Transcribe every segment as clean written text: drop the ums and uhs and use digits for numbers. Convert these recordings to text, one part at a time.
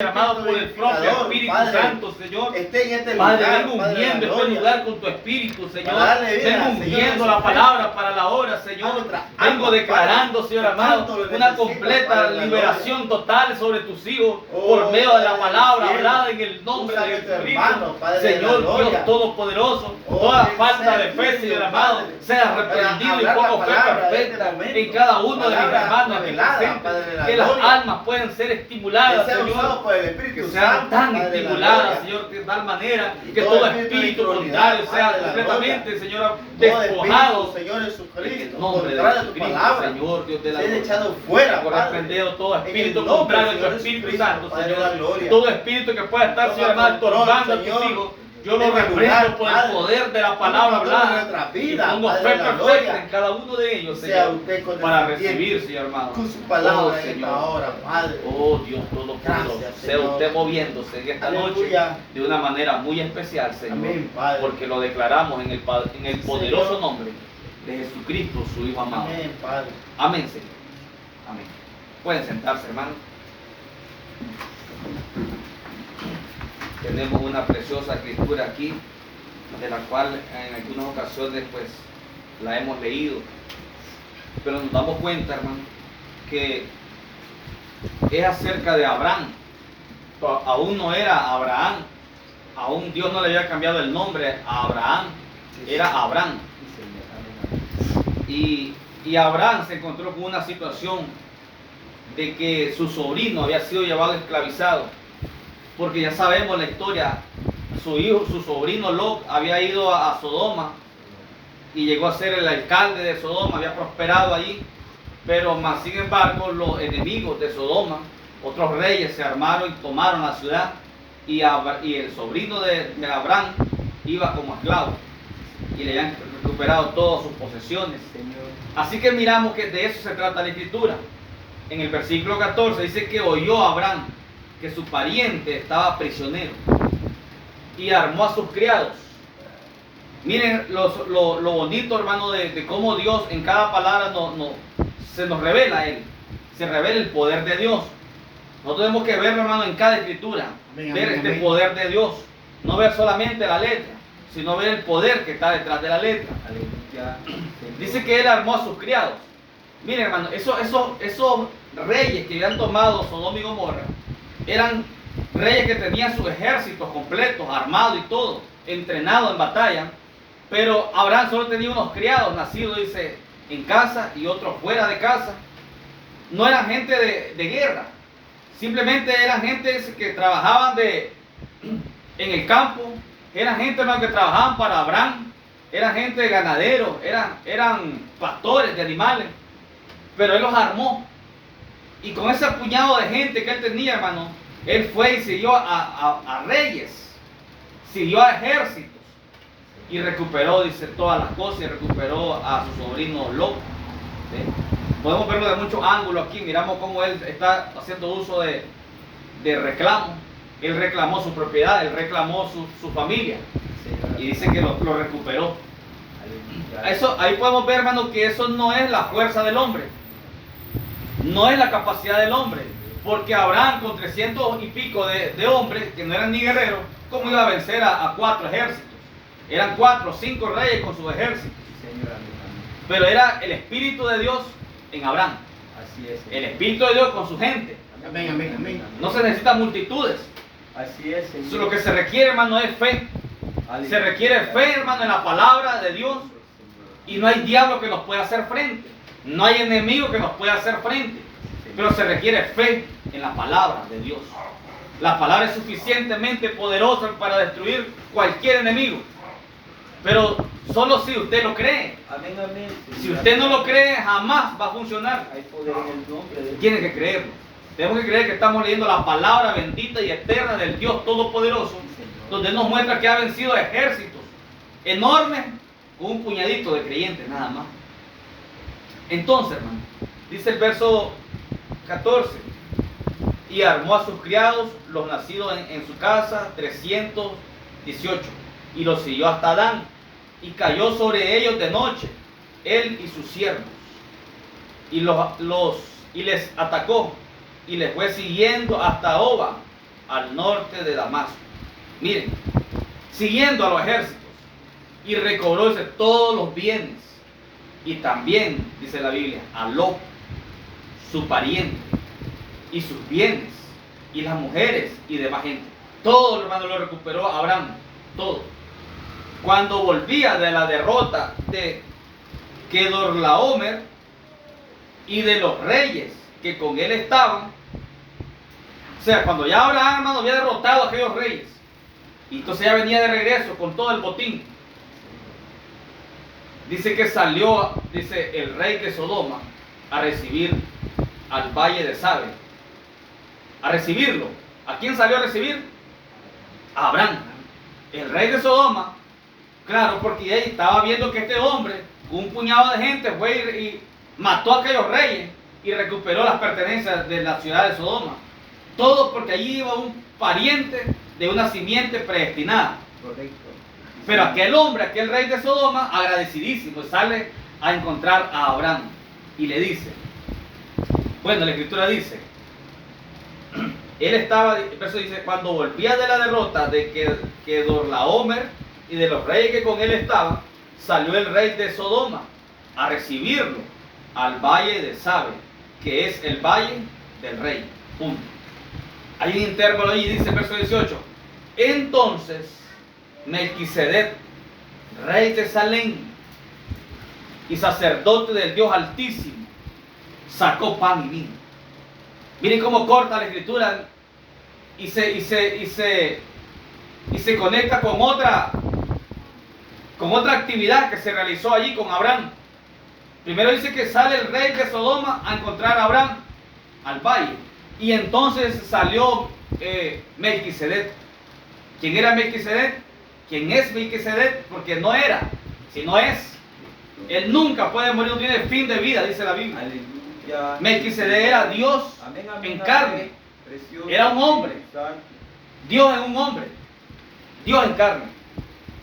Amado por el propio Espíritu Padre, Santo, Señor. esté en este lugar, Padre, ven Padre, ungiendo la este gloria. lugar con tu Espíritu, Señor. Para darle vida, Ven Señor, ungiendo a la su palabra gente. para la hora, A Señor. nuestra Vengo alma, declarando, Padre, Señor que amado, tanto lo una necesita, completa Padre, la liberación gloria. total sobre tus hijos Oh, por medio de la Padre palabra del cielo. hablada en el nombre Usa de nuestro Jesucristo. hermano, Padre de la Señor gloria. Dios Todopoderoso, Oh, toda que falta sea de fe, tuyo, Señor amado, Padre, sea para reprendido y hablar la pongo fe palabra de este perfecta momento. en cada uno de mis Palabra hermanos aquí revelada, Padre de la presentes, que las gloria. almas puedan ser estimuladas, Que sea Señor, usado por el Espíritu que sean Santo, tan Padre de la estimuladas, gloria. Señor, de tal manera Y que todo todo espíritu de espíritu incredulidad, contrario sea Padre de la completamente, Señor, Todo despojado espíritu, Señor en el Jesucristo, nombre de contrario a tu Jesucristo, palabra, Señor, Dios de la sea gloria. echado fuera, Por Padre. reprendido todo En el espíritu nombre contrario a del tu Señor Espíritu Jesucristo, Santo, Padre de la Señor. gloria. Todo espíritu que pueda estar, Toma Señor, hermano, control, estorbando a tus Señor, hijos, yo lo en el reprendo lugar, por el Padre. poder de la Toma palabra control de hablada nuestra y vida, pongo Padre fe de la perfecta gloria. en cada uno de ellos, Sea Señor, usted con para el recibir, tiempo, Señor hermano. con su palabra Oh, en esta Señor. hora, Padre. Oh Dios Todopoderoso, Gracias, sea Señor. usted moviéndose en esta Aleluya. noche de una manera muy especial, Señor, Amén, Padre. porque lo declaramos en el Sí, poderoso Señor. nombre de Jesucristo, su Hijo amado. Amén, Padre. Amén, Señor. Amén. Pueden sentarse, hermano. Tenemos una preciosa escritura aquí, de la cual en algunas ocasiones pues la hemos leído, pero nos damos cuenta, hermano, que es acerca de Abraham. Aún no era Abraham, aún Dios no le había cambiado el nombre a Abraham, era Abraham. Y Abraham se encontró con una situación de que su sobrino había sido llevado esclavizado, porque ya sabemos la historia. Su sobrino Lot había ido a Sodoma y llegó a ser el alcalde de Sodoma, había prosperado allí, pero más sin embargo los enemigos de Sodoma, otros reyes, se armaron y tomaron la ciudad, y el sobrino de Abraham iba como esclavo y le habían recuperado todas sus posesiones. Así que miramos que de eso se trata la escritura. En el versículo 14 dice que oyó Abraham que su pariente estaba prisionero y armó a sus criados. Miren lo bonito, hermano, de cómo Dios en cada palabra se nos revela Él. Se revela el poder de Dios. Nosotros tenemos que verlo, hermano, en cada escritura. Amén, Ver amén, este amén. poder de Dios. No ver solamente la letra, sino ver el poder que está detrás de la letra. Dice que Él armó a sus criados. Miren, hermano, esos reyes que habían tomado Sodoma y Gomorra eran reyes que tenían sus ejércitos completos, armados y todo, entrenados en batalla. Pero Abraham solo tenía unos criados nacidos, dice, en casa y otros fuera de casa. No eran gente de guerra, simplemente eran gente que trabajaban en el campo, eran gente, hermano, que trabajaban para Abraham, eran gente de ganaderos, eran pastores de animales, pero él los armó. Y con ese puñado de gente que él tenía, hermano, él fue y siguió a reyes, siguió a ejércitos y recuperó, dice, todas las cosas, y recuperó a su sobrino Lot. ¿Sí? Podemos verlo de muchos ángulos aquí. Miramos cómo él está haciendo uso de reclamo. Él reclamó su propiedad, él reclamó su familia, y dice que lo recuperó. Ahí podemos ver, hermano, que eso no es la fuerza del hombre, no es la capacidad del hombre, porque Abraham, con 300 y pico de hombres que no eran ni guerreros, ¿cómo iba a vencer a 4 ejércitos? Eran 4 o 5 reyes con sus ejércitos, pero era el Espíritu de Dios en Abraham, el Espíritu de Dios con su gente. Amén, amén, amén. No se necesitan multitudes. Así es, Señor. Lo que se requiere, hermano, es fe. Se requiere fe, hermano, en la palabra de Dios. Y no hay diablo que nos pueda hacer frente. No hay enemigo que nos pueda hacer frente. Pero se requiere fe en la palabra de Dios. La palabra es suficientemente poderosa para destruir cualquier enemigo. Pero solo si usted lo cree. Amén, amén. Si usted no lo cree, jamás va a funcionar. Hay poder en el nombre de Dios. Tiene que creerlo. Tenemos que creer que estamos leyendo la palabra bendita y eterna del Dios Todopoderoso, donde nos muestra que ha vencido ejércitos enormes con un puñadito de creyentes nada más. Entonces, hermano, dice el verso 14, y armó a sus criados, los nacidos en su casa, 318, y los siguió hasta Dan, y cayó sobre ellos de noche, él y sus siervos, y les atacó, y les fue siguiendo hasta Oba, al norte de Damasco. Miren, siguiendo a los ejércitos, y recobró dice, todos los bienes, y también, dice la Biblia, a Lot, su pariente, y sus bienes, y las mujeres, y demás gente. Todo, hermano, lo recuperó Abraham, todo. Cuando volvía de la derrota de Kedorlaomer y de los reyes que con él estaban, o sea, cuando ya Abraham, hermano, había derrotado a aquellos reyes, y entonces ya venía de regreso con todo el botín, dice que salió, dice, el rey de Sodoma a recibir al valle de Sabe, a recibirlo. ¿A quién salió a recibir? A Abraham, el rey de Sodoma. Claro, porque ahí estaba viendo que este hombre, con un puñado de gente, fue y mató a aquellos reyes y recuperó las pertenencias de la ciudad de Sodoma. Todo porque allí iba un pariente de una simiente predestinada. Correcto. Pero aquel hombre, aquel rey de Sodoma, agradecidísimo, sale a encontrar a Abraham y le dice, bueno, la escritura dice, él estaba, el verso dice, cuando volvía de la derrota de Kedorlaomer y de los reyes que con él estaban, salió el rey de Sodoma a recibirlo al valle de Sabe, que es el valle del rey. Punto. Hay un intervalo allí, dice el verso 18. Entonces Melquisedec, rey de Salem y sacerdote del Dios Altísimo, sacó pan y vino. Miren cómo corta la escritura y se conecta con otra actividad que se realizó allí con Abraham. Primero dice que sale el rey de Sodoma a encontrar a Abraham al valle, y entonces salió Melquisedec. ¿Quién era Melquisedec? ¿Quién es Melquisedec? Porque no era, sino es. Él nunca puede morir, no tiene fin de vida, dice la Biblia. Aleluya. Melquisedec era Dios Amén, amén, en amén. carne. Precioso. Era un hombre. Santo. Dios en un hombre, Dios en carne.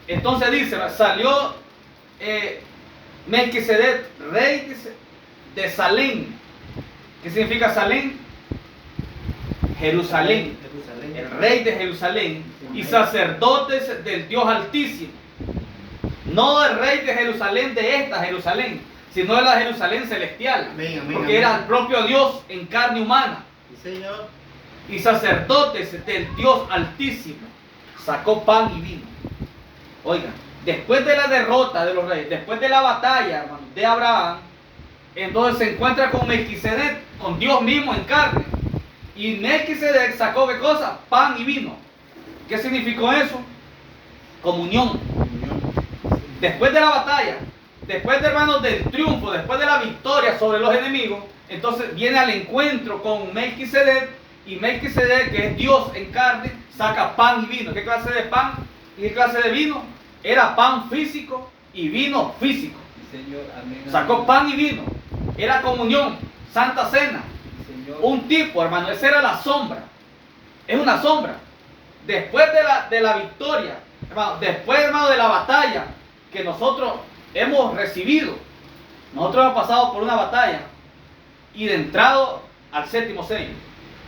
Entonces dice, salió Melquisedec, rey de Salem. ¿Qué significa Salem? Jerusalén. El rey de Jerusalén y sacerdotes del Dios Altísimo. No el rey de Jerusalén de esta Jerusalén, sino de la Jerusalén celestial. Amén, amén, porque amén. era el propio Dios en carne humana. Sí, Señor. Y sacerdotes del Dios Altísimo. Sacó pan y vino. Oigan, después de la derrota de los reyes, después de la batalla, hermano, de Abraham, entonces se encuentra con Melquisedec, con Dios mismo en carne. Y Melquisedec sacó ¿qué cosa? Pan y vino. ¿Qué significó eso? Comunión. Después de la batalla, después de, hermanos, del triunfo, después de la victoria sobre los enemigos, entonces viene al encuentro con Melquisedec, y Melquisedec, que es Dios en carne, saca pan y vino. ¿Qué clase de pan y qué clase de vino? Era pan físico y vino físico. Sí, Señor. Amén, amén. Sacó pan y vino. Era comunión, santa cena. Sí, Señor. Un tipo, hermano, esa era la sombra. Es una sombra. Después de la victoria, hermano, después, hermano, de la batalla que nosotros hemos recibido, nosotros hemos pasado por una batalla y de entrado al séptimo sello.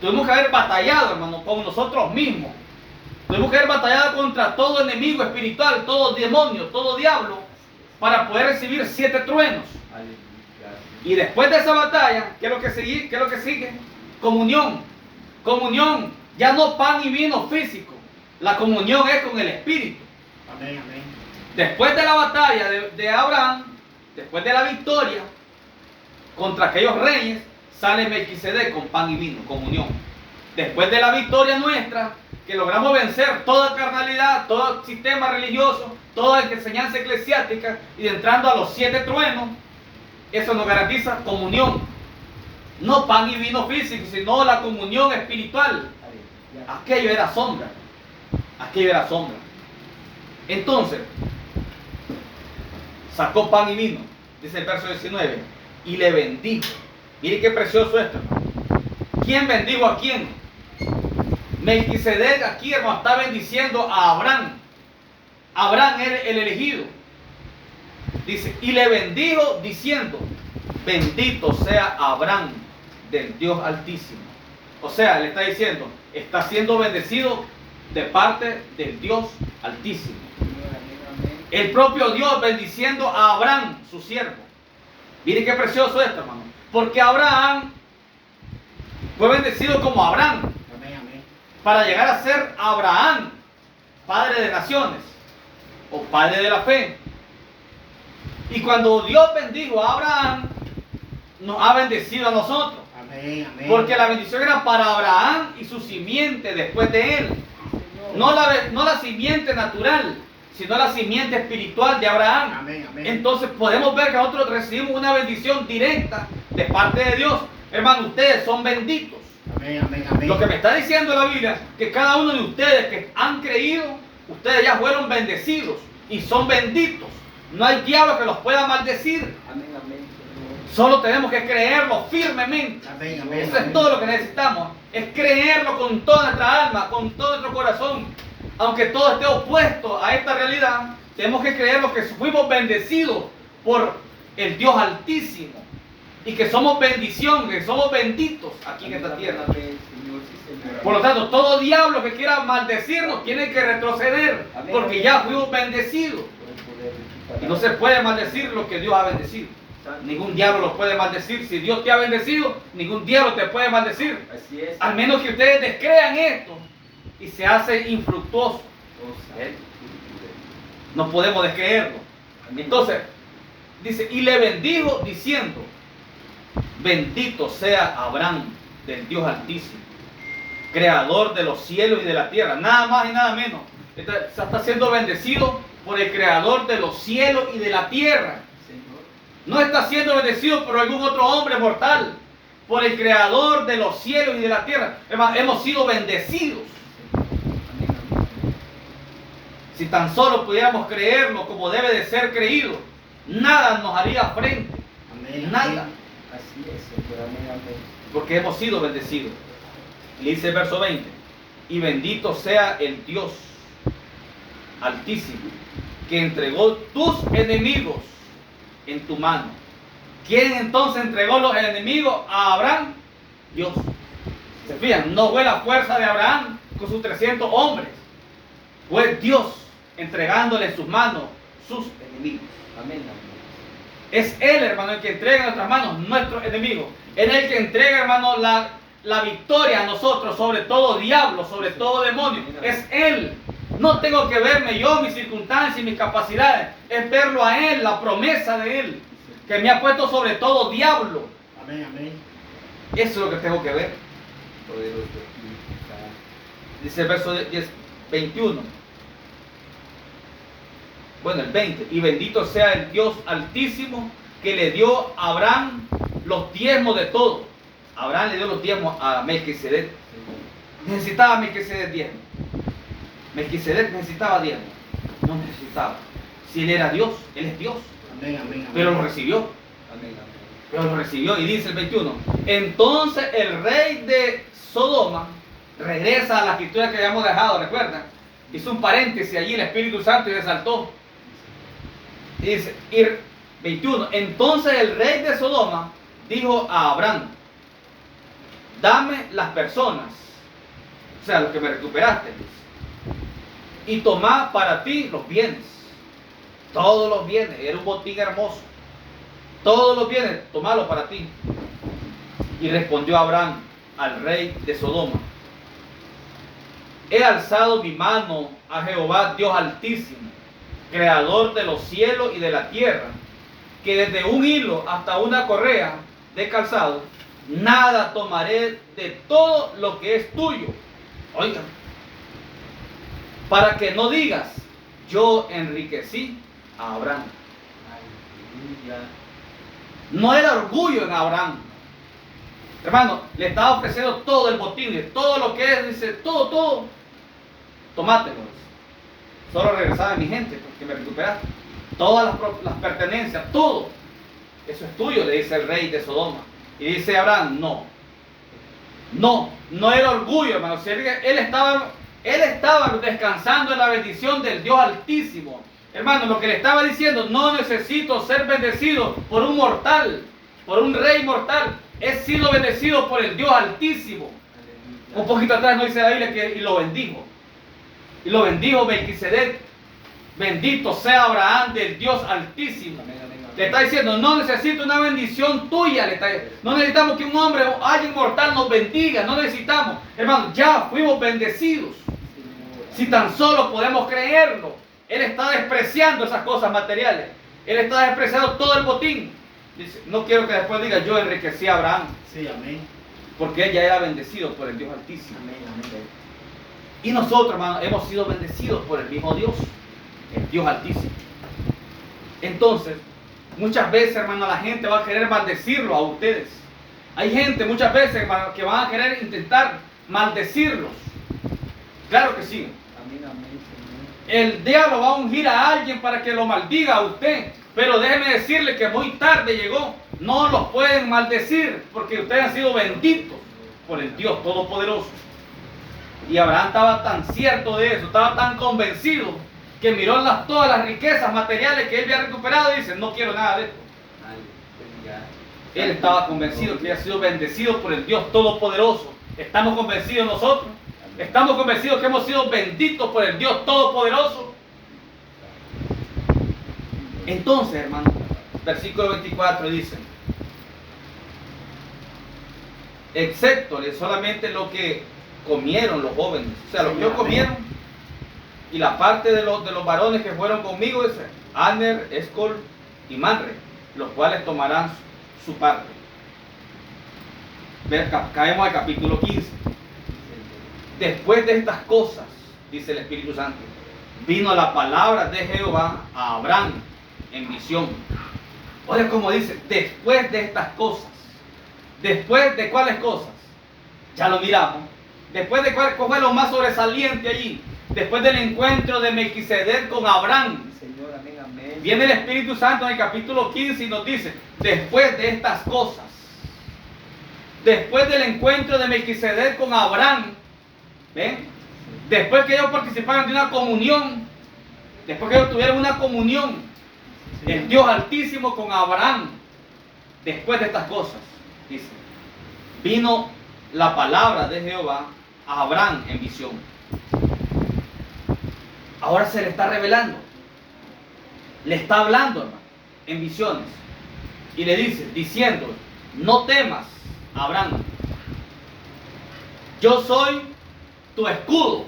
Tuvimos que haber batallado, hermano, con nosotros mismos. Tuvimos que haber batallado contra todo enemigo espiritual, todo demonio, todo diablo, para poder recibir 7 truenos. Aleluya. Y después de esa batalla, ¿qué es lo que sigue? ¿Qué es lo que sigue? Comunión. Comunión. Ya no pan y vino físico. La comunión es con el Espíritu. Amén, amén. Después de la batalla de Abraham, después de la victoria contra aquellos reyes, sale Melquisedec con pan y vino, comunión. Después de la victoria nuestra, que logramos vencer toda carnalidad, todo sistema religioso, toda enseñanza eclesiástica, y entrando a los 7 truenos, eso nos garantiza comunión. No pan y vino físico, sino la comunión espiritual. Aleluya. Aquello era sombra. Aquello era sombra. Entonces, sacó pan y vino, dice el verso 19, y le bendijo. Mire qué precioso esto, hermano. ¿Quién bendijo a quién? Melquisedec aquí, hermano, está bendiciendo a Abraham. Abraham era el elegido. Dice, y le bendijo diciendo, bendito sea Abraham del Dios Altísimo, O sea, le está diciendo, está siendo bendecido de parte del Dios Altísimo. Señor, amén, amén. El propio Dios bendiciendo a Abraham, su siervo. Miren qué precioso esto, hermano. Porque Abraham fue bendecido como Abraham, Amén, amén. para llegar a ser Abraham, padre de naciones, o padre de la fe. Y cuando Dios bendijo a Abraham, nos ha bendecido a nosotros. Amén, amén. Porque la bendición era para Abraham y su simiente después de él. Señor. No la simiente natural, sino la simiente espiritual de Abraham. Amén, amén. Entonces podemos ver que nosotros recibimos una bendición directa de parte de Dios. Hermano, ustedes son benditos. Amén, amén, amén. Lo que me está diciendo la Biblia, que cada uno de ustedes que han creído, ustedes ya fueron bendecidos y son benditos. No hay diablo que los pueda maldecir. Amén, amén, Señor. Solo tenemos que creerlo firmemente. Amén, amén. Eso es todo lo que necesitamos. Es creerlo con toda nuestra alma, con todo nuestro corazón. Aunque todo esté opuesto a esta realidad, tenemos que creerlo que fuimos bendecidos por el Dios Altísimo. Y que somos bendición, que somos benditos aquí en esta tierra. Amén, Señor, sí, Señor. Por lo tanto, todo diablo que quiera maldecirnos tiene que retroceder. Amén. Porque ya fuimos bendecidos. Por el poder de tu Y palabra. no se puede maldecir lo que Dios ha bendecido. Santo. Ningún diablo lo puede maldecir. Si Dios te ha bendecido, ningún diablo te puede maldecir. Así es. Al menos que ustedes descrean esto y se hace infructuoso. Oh, Santo. No podemos descreerlo. Entonces, dice, y le bendijo diciendo, bendito sea Abraham del Dios Altísimo, creador de los cielos y de la tierra. Nada más y nada menos. Está siendo bendecido por el creador de los cielos y de la tierra. Señor. No está siendo bendecido por algún otro hombre mortal, por el creador de los cielos y de la tierra. Hermano, hemos sido bendecidos. Amén, amén. Si tan solo pudiéramos creerlo como debe de ser creído, nada nos haría frente, Amén, nada, amén. Así es, Señor. Amén, amén. porque hemos sido bendecidos. Y dice el verso 20, y bendito sea el Dios Altísimo, que entregó tus enemigos en tu mano. ¿Quién entonces entregó los enemigos a Abraham? Dios. ¿Se fijan? No fue la fuerza de Abraham con sus 300 hombres. Fue Dios entregándole en sus manos sus enemigos. Amén, amén. Es Él, hermano, el que entrega en nuestras manos nuestros enemigos. Él es el que entrega, hermano, la victoria a nosotros sobre todo diablo, sobre todo demonio. Es Él. No tengo que verme yo, mis circunstancias y mis capacidades. Es verlo a Él, la promesa de Él, que me ha puesto sobre todo diablo. Amén, amén. Eso es lo que tengo que ver. Poderoso Espíritu Santo. Dice el verso 21. Bueno, el 20. Y bendito sea el Dios Altísimo que le dio a Abraham los diezmos de todo. Abraham le dio los diezmos a Melquisedec. Necesitaba Melquisedec diezmos. Melquisedec necesitaba diezmos. No necesitaba. Si él era Dios, él es Dios. Amén, amén, amén. Pero lo recibió. Amén, amén. Pero lo recibió. Y dice el 21. Entonces el rey de Sodoma regresa a la escritura que habíamos dejado, ¿recuerdan? Hizo un paréntesis allí el Espíritu Santo y resaltó. Y dice, y 21. Entonces el rey de Sodoma dijo a Abraham, dame las personas, o sea, los que me recuperaste, y toma para ti los bienes, todos los bienes. Era un botín hermoso, todos los bienes, tomalo para ti. Y respondió Abraham al rey de Sodoma, he alzado mi mano a Jehová Dios Altísimo, creador de los cielos y de la tierra, que desde un hilo hasta una correa de calzado, nada tomaré de todo lo que es tuyo. Oigan, para que no digas, yo enriquecí a Abraham. Aleluya. No era orgullo en Abraham. Hermano, le estaba ofreciendo todo el botín, todo lo que es, dice, todo, tomátelo. Solo regresaba mi gente, porque me recuperaste. Todas las pertenencias, todo. Eso es tuyo, le dice el rey de Sodoma. Y dice Abraham, no era orgullo, hermano. Si él estaba descansando en la bendición del Dios Altísimo. Hermano, lo que le estaba diciendo, no necesito ser bendecido por un mortal, por un rey mortal. He sido bendecido por el Dios Altísimo. Un poquito atrás no dice la Biblia que y lo bendijo. Y lo bendijo Melquisedec. Bendito sea Abraham del Dios Altísimo. Amén, amén, amén. Le está diciendo, no necesito una bendición tuya. No necesitamos que un hombre o alguien mortal nos bendiga. No necesitamos. Hermano, ya fuimos bendecidos. Señor. Si tan solo podemos creerlo. Él está despreciando esas cosas materiales. Él está despreciando todo el botín. Dice, no quiero que después diga, yo enriquecí a Abraham. Sí, amén. Porque él ya era bendecido por el Dios Altísimo. Amén, amén. Y nosotros, hermano, hemos sido bendecidos por el mismo Dios. El Dios Altísimo. Entonces, muchas veces, hermano, la gente va a querer maldecirlo a ustedes. Hay gente muchas veces, hermano, que van a querer intentar maldecirlos. Claro que sí. Amén, amén, Señor. El diablo va a ungir a alguien para que lo maldiga a usted. Pero déjeme decirle que muy tarde llegó. No los pueden maldecir porque ustedes han sido benditos por el Dios Todopoderoso. Y Abraham estaba tan cierto de eso, estaba tan convencido que miró todas las riquezas materiales que él había recuperado y dice, no quiero nada de esto. Aleluya. Él estaba convencido que había sido bendecido por el Dios Todopoderoso. ¿Estamos convencidos nosotros? ¿Estamos convencidos que hemos sido benditos por el Dios Todopoderoso? Entonces, hermano, versículo 24 dice, excepto solamente lo que comieron los jóvenes, o sea, lo que ellos comieron, y la parte de los varones que fueron conmigo, dice, Aner, Escol y Manre, los cuales tomarán su parte. Caemos al capítulo 15. Después de estas cosas, dice el Espíritu Santo, vino la palabra de Jehová a Abraham en visión. Oye, como dice, después de estas cosas. ¿Después de cuáles cosas? Ya lo miramos. Después de cuál fue lo más sobresaliente allí. Después del encuentro de Melquisedec con Abraham. Señor, amén, amén. Viene el Espíritu Santo en el capítulo 15 y nos dice, después de estas cosas. Después del encuentro de Melquisedec con Abraham. ¿Ven? Después que ellos participaron de una comunión. Después que ellos tuvieron una comunión. El Dios Altísimo con Abraham. Después de estas cosas, dice, vino la palabra de Jehová a Abraham en visión. Ahora se le está revelando. Le está hablando, hermano, en visiones. Y le dice, diciendo, no temas, Abraham. Yo soy tu escudo.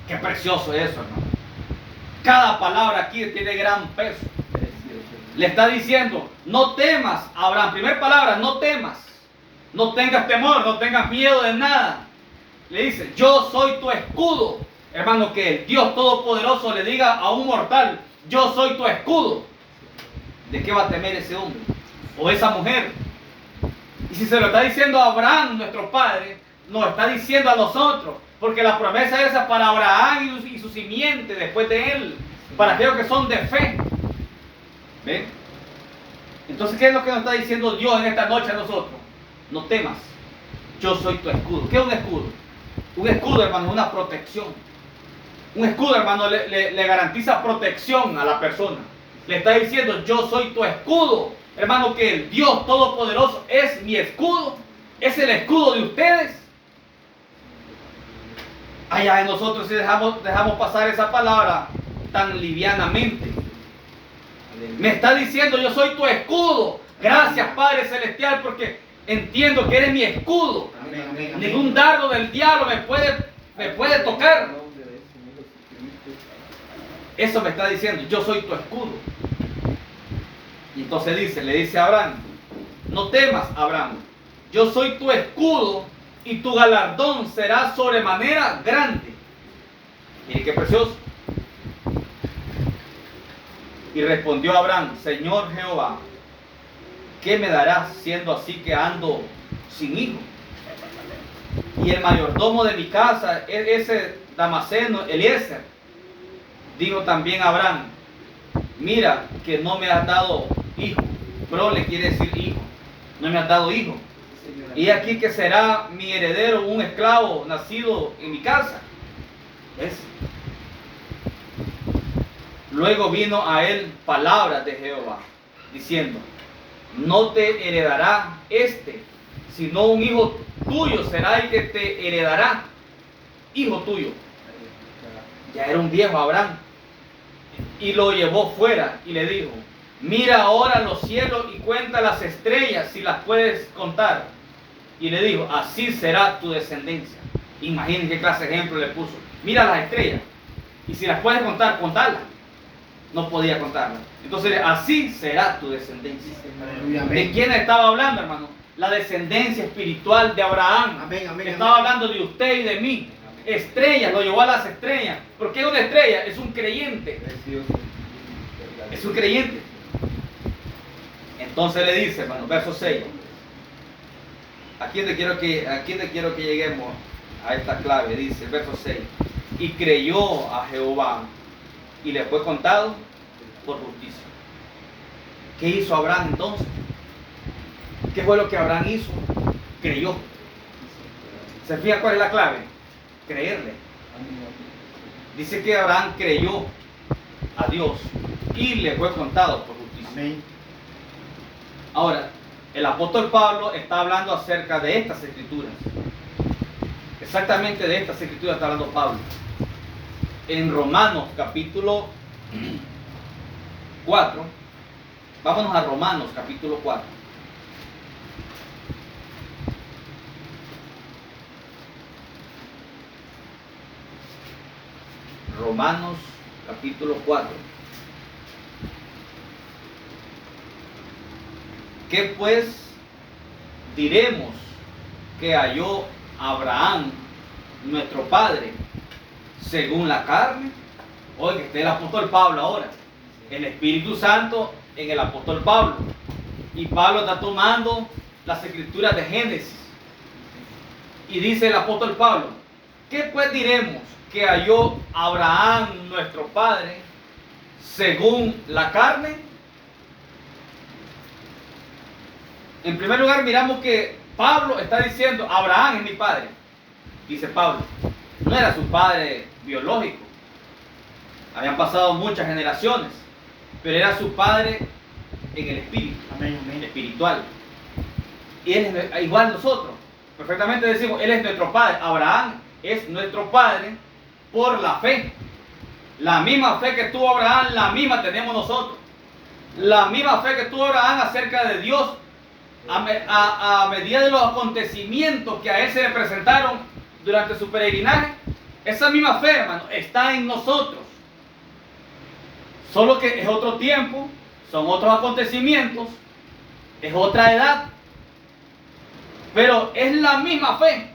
Qué precioso es eso, hermano. Cada palabra aquí tiene gran peso. Le está diciendo, no temas, Abraham. Primera palabra, no temas. No tengas temor, no tengas miedo de nada. Le dice, yo soy tu escudo. Hermano, que el Dios Todopoderoso le diga a un mortal, yo soy tu escudo. ¿De qué va a temer ese hombre? O esa mujer. Y si se lo está diciendo a Abraham, nuestro padre, nos está diciendo a nosotros. Porque la promesa es esa para Abraham y su simiente después de él. Para aquellos que son de fe. ¿Ven? Entonces, ¿qué es lo que nos está diciendo Dios en esta noche a nosotros? No temas, yo soy tu escudo. ¿Qué es un escudo? Un escudo, hermano, es una protección. Un escudo, hermano, le garantiza protección a la persona. Le está diciendo, yo soy tu escudo. Hermano, que el Dios Todopoderoso es mi escudo. Es el escudo de ustedes. Allá en nosotros si dejamos pasar esa palabra tan livianamente. Me está diciendo, yo soy tu escudo. Gracias, Padre Celestial, porque entiendo que eres mi escudo. Amén, amén, amén. Ningún dardo del diablo me puede tocar. Eso me está diciendo, yo soy tu escudo. Y entonces le dice a Abraham, no temas, Abraham, yo soy tu escudo y tu galardón será sobremanera grande. Mire qué precioso. Y respondió Abraham, Señor Jehová, ¿qué me darás siendo así que ando sin hijo? Y el mayordomo de mi casa, ese Damaseno, Eliezer, dijo también a Abraham, mira que no me has dado hijo. Prole quiere decir hijo. No me has dado hijo. Y aquí que será mi heredero un esclavo nacido en mi casa. ¿Ves? Luego vino a él palabras de Jehová, diciendo, no te heredará sino un hijo tuyo será el que te heredará, hijo tuyo. Ya era un viejo Abraham. Y lo llevó fuera y le dijo, mira ahora los cielos y cuenta las estrellas si las puedes contar. Y le dijo, así será tu descendencia. Imaginen qué clase de ejemplo le puso. Mira las estrellas y si las puedes contar, contarlas. No podía contarlas. Entonces, así será tu descendencia. Aleluya, ¿De amén. quién estaba hablando, hermano? La descendencia espiritual de Abraham. Amén, amén, Estaba amén. hablando de usted y de mí. Estrellas, lo llevó a las estrellas. ¿Por qué una estrella? Es un creyente. Es un creyente. Entonces le dice, hermano, verso 6. ¿A quién te quiero que lleguemos a esta clave? Dice, verso 6. Y creyó a Jehová y le fue contado por justicia. ¿Qué hizo Abraham entonces? ¿Qué fue lo que Abraham hizo? Creyó. ¿Se fija cuál es la clave? Creerle. Dice que Abraham creyó a Dios y le fue contado por justicia. Amén. Ahora, el apóstol Pablo está hablando acerca de estas escrituras. Exactamente de estas escrituras está hablando Pablo. En Romanos capítulo 4, vámonos a Romanos capítulo 4. Romanos capítulo 4. ¿Qué pues diremos que halló Abraham, nuestro padre, según la carne? Oye, que esté el apóstol Pablo ahora. El Espíritu Santo en el apóstol Pablo. Y Pablo está tomando las escrituras de Génesis. Y dice el apóstol Pablo, ¿qué pues diremos que halló Abraham, nuestro padre, según la carne? En primer lugar, miramos que Pablo está diciendo, Abraham es mi padre. Dice Pablo, no era su padre biológico. Habían pasado muchas generaciones, pero era su padre en el espíritu, Amén, amén. espiritual. Y él es igual nosotros. Perfectamente decimos, él es nuestro padre. Abraham es nuestro padre por la fe. La misma fe que tuvo Abraham, la misma tenemos nosotros. La misma fe que tuvo Abraham acerca de Dios, a medida de los acontecimientos que a él se le presentaron durante su peregrinaje, esa misma fe, hermano, está en nosotros. Solo que es otro tiempo, son otros acontecimientos, es otra edad, pero es la misma fe.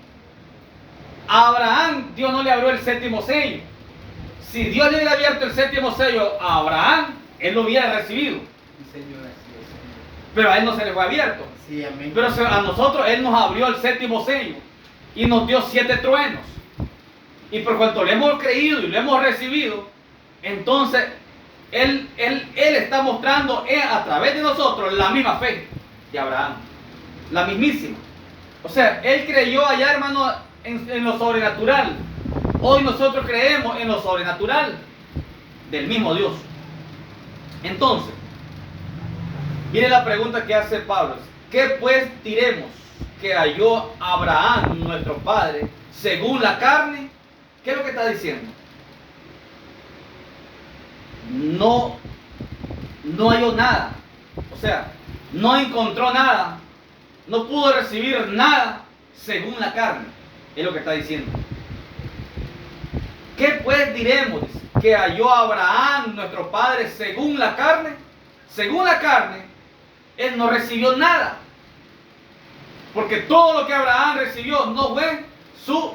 A Abraham Dios no le abrió el séptimo sello. Si Dios le hubiera abierto el séptimo sello a Abraham, él lo hubiera recibido. Pero a él no se le fue abierto. Sí, amén. Pero a nosotros él nos abrió el séptimo sello y nos dio 7 truenos. Y por cuanto le hemos creído y lo hemos recibido, entonces él está mostrando a través de nosotros la misma fe de Abraham. La mismísima. O sea, él creyó allá, hermano, en lo sobrenatural. Hoy nosotros creemos en lo sobrenatural del mismo Dios. Entonces, viene la pregunta que hace Pablo. ¿Qué pues diremos que halló Abraham, nuestro padre, según la carne? ¿Qué es lo que está diciendo? No halló nada. O sea, no encontró nada. No pudo recibir nada según la carne. Es lo que está diciendo. ¿Qué pues diremos que halló Abraham, nuestro padre, según la carne? Según la carne, él no recibió nada. Porque todo lo que Abraham recibió no fue su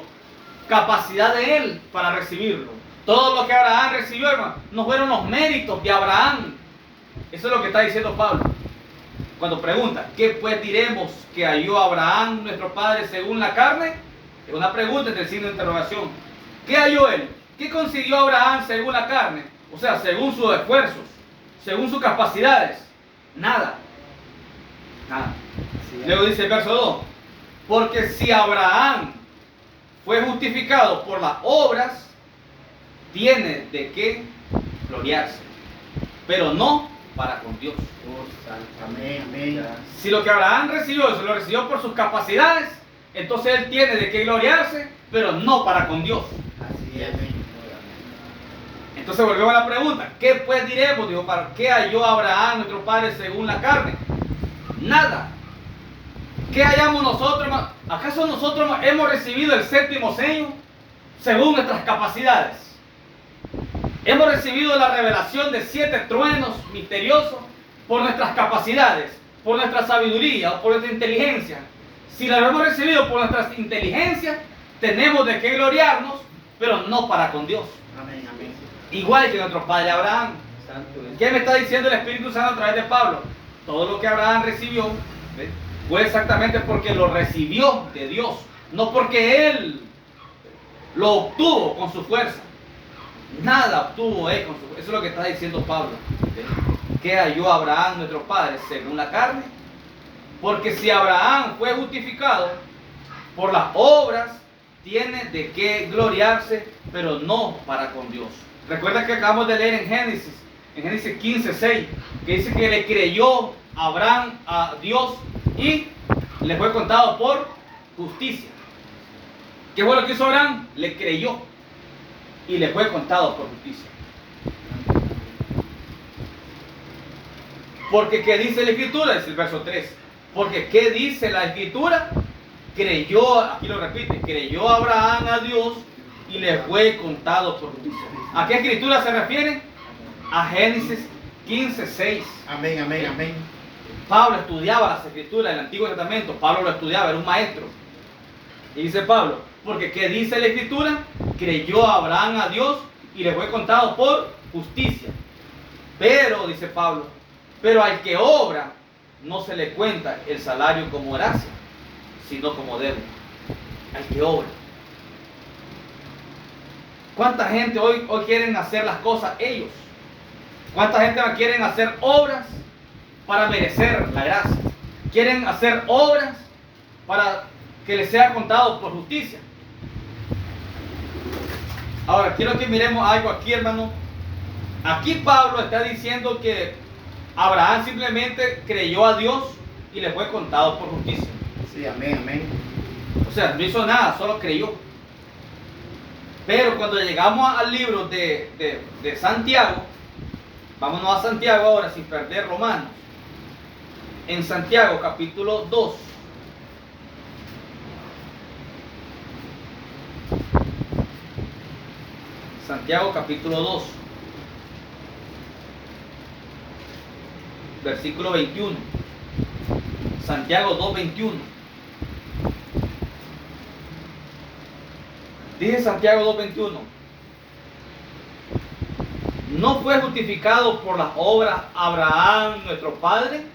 capacidad de él para recibirlo. Todo lo que Abraham recibió, hermano, no fueron los méritos de Abraham. Eso es lo que está diciendo Pablo. Cuando pregunta, ¿qué pues diremos que halló Abraham, nuestro padre, según la carne? Es una pregunta entre el signo de interrogación. ¿Qué halló él? ¿Qué consiguió Abraham según la carne? O sea, según sus esfuerzos, según sus capacidades. Nada. Nada. Luego dice el verso 2. Porque si Abraham fue justificado por las obras, tiene de qué gloriarse. Pero no para con Dios. Amén, amén. Si lo que Abraham recibió, se lo recibió por sus capacidades, entonces él tiene de qué gloriarse, pero no para con Dios. Así es. Entonces volvemos a la pregunta, ¿qué pues diremos? Digo, ¿para qué halló Abraham, nuestro padre, según la carne? Nada. ¿Qué hallamos nosotros, hermano? ¿Acaso nosotros hemos recibido el séptimo sello según nuestras capacidades? Hemos recibido la revelación de 7 truenos misteriosos por nuestras capacidades, por nuestra sabiduría o por nuestra inteligencia. Si la hemos recibido por nuestras inteligencias, tenemos de qué gloriarnos, pero no para con Dios. Amén, amén. Igual que nuestro padre Abraham. Santo es. ¿Qué me está diciendo el Espíritu Santo a través de Pablo? Todo lo que Abraham recibió fue exactamente porque lo recibió de Dios, no porque él lo obtuvo con su fuerza. Nada obtuvo él con su fuerza. Eso es lo que está diciendo Pablo. ¿Qué halló Abraham, nuestro padre, según la carne? Porque si Abraham fue justificado por las obras, tiene de qué gloriarse, pero no para con Dios. Recuerda que acabamos de leer en Génesis 15:6, que dice que le creyó Abraham a Dios y le fue contado por justicia. ¿Qué fue lo que hizo Abraham? Le creyó y le fue contado por justicia. Porque ¿qué dice la Escritura? Dice el verso 3. Porque ¿qué dice la Escritura? Creyó, aquí lo repite, creyó Abraham a Dios y le fue contado por justicia. ¿A qué Escritura se refiere? A Génesis 15:6. Amén, amén, amén. Pablo estudiaba las Escrituras del Antiguo Testamento. Pablo lo estudiaba, era un maestro. Y dice Pablo, porque ¿qué dice la Escritura? Creyó Abraham a Dios y le fue contado por justicia. Pero, dice Pablo, pero al que obra no se le cuenta el salario como gracia, sino como deuda. Al que obra. ¿Cuánta gente hoy quieren hacer las cosas ellos? ¿Cuánta gente quieren hacer obras para merecer la gracia? Quieren hacer obras para que les sea contado por justicia. Ahora, quiero que miremos algo aquí, hermano. Aquí Pablo está diciendo que Abraham simplemente creyó a Dios y le fue contado por justicia. Sí, amén, amén. O sea, no hizo nada, solo creyó. Pero cuando llegamos al libro de Santiago, vámonos a Santiago ahora sin perder Romanos. En Santiago capítulo 2. Santiago capítulo 2. Versículo 21. Santiago 2:21. Dice Santiago 2:21. ¿No fue justificado por las obras Abraham, nuestro padre,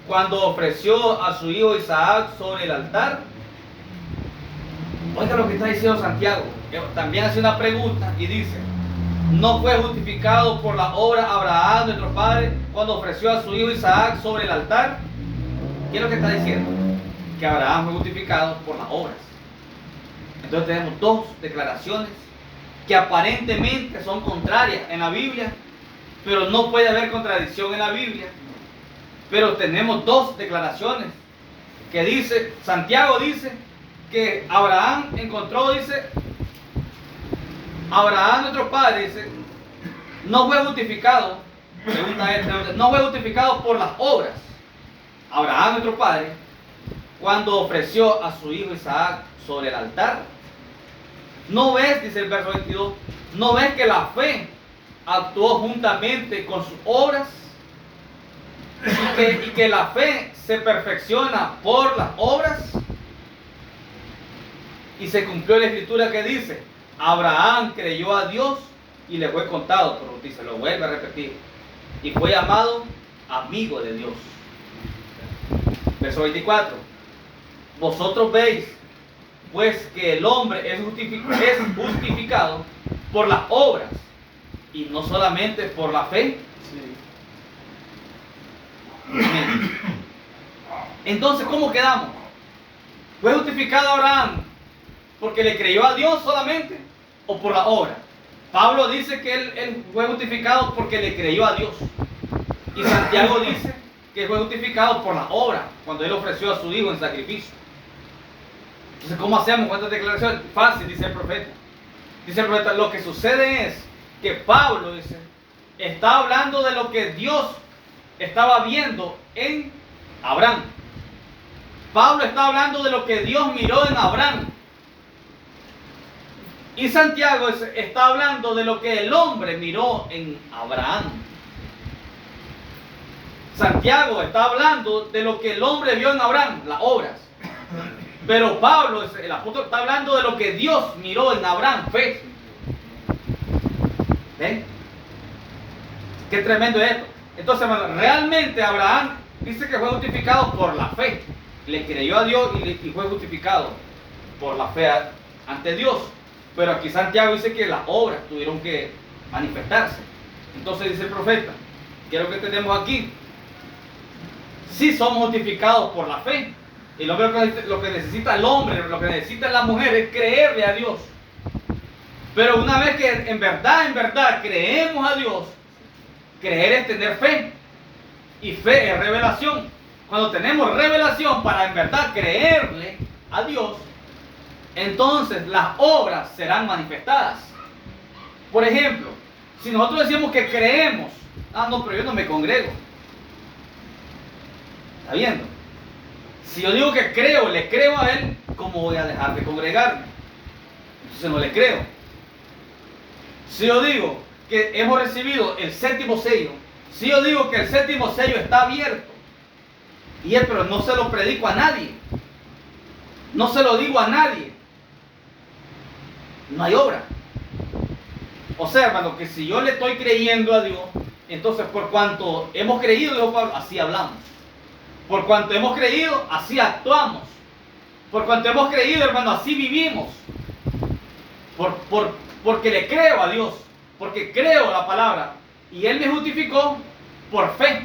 cuando ofreció a su hijo Isaac sobre el altar? Oiga lo que está diciendo Santiago. También hace una pregunta y dice: ¿no fue justificado por la obra Abraham, nuestro padre, cuando ofreció a su hijo Isaac sobre el altar? ¿Qué es lo que está diciendo? Que Abraham fue justificado por las obras. Entonces tenemos dos declaraciones que aparentemente son contrarias en la Biblia, pero no puede haber contradicción en la Biblia. Pero tenemos dos declaraciones que dice, Santiago dice que Abraham encontró, dice, Abraham nuestro padre, dice, no fue justificado, no fue justificado por las obras. Abraham nuestro padre, cuando ofreció a su hijo Isaac sobre el altar. ¿No ves, dice el verso 22, no ves que la fe actuó juntamente con sus obras? Y que la fe se perfecciona por las obras. Y se cumplió la escritura que dice: Abraham creyó a Dios y le fue contado por justicia. Lo vuelve a repetir. Y fue llamado amigo de Dios. Verso 24. Vosotros veis pues que el hombre es justificado por las obras y no solamente por la fe. Entonces, ¿cómo quedamos? ¿Fue justificado Abraham porque le creyó a Dios solamente o por la obra? Pablo dice que él fue justificado porque le creyó a Dios. Y Santiago dice que fue justificado por la obra cuando él ofreció a su hijo en sacrificio. Entonces, ¿cómo hacemos con esta declaración? Fácil, dice el profeta. Dice el profeta, lo que sucede es que Pablo, dice, está hablando de lo que Dios estaba viendo en Abraham. Pablo está hablando de lo que Dios miró en Abraham. Y Santiago está hablando de lo que el hombre miró en Abraham. Santiago está hablando de lo que el hombre vio en Abraham, las obras. Pero Pablo, el apóstol, está hablando de lo que Dios miró en Abraham, fe. ¿Ven? Qué tremendo es esto. Entonces, hermano, realmente Abraham dice que fue justificado por la fe. Le creyó a Dios y fue justificado por la fe ante Dios. Pero aquí Santiago dice que las obras tuvieron que manifestarse. Entonces dice el profeta, ¿qué es lo que tenemos aquí? Sí somos justificados por la fe. Y lo que necesita el hombre, lo que necesita la mujer es creerle a Dios. Pero una vez que en verdad creemos a Dios, creer es tener fe. Y fe es revelación. Cuando tenemos revelación para en verdad creerle a Dios, entonces las obras serán manifestadas. Por ejemplo, si nosotros decimos que creemos, no, pero yo no me congrego. ¿Está viendo? Si yo digo que creo, le creo a Él, ¿cómo voy a dejar de congregarme? Entonces no le creo. Si yo digo que hemos recibido el séptimo sello, si yo digo que el séptimo sello está abierto, pero no se lo predico a nadie, no se lo digo a nadie, no hay obra. O sea, hermano, que si yo le estoy creyendo a Dios, entonces por cuanto hemos creído, dijo Pablo, así hablamos. Por cuanto hemos creído, así actuamos. Por cuanto hemos creído, hermano, así vivimos. Porque le creo a Dios, porque creo la palabra. Y Él me justificó por fe.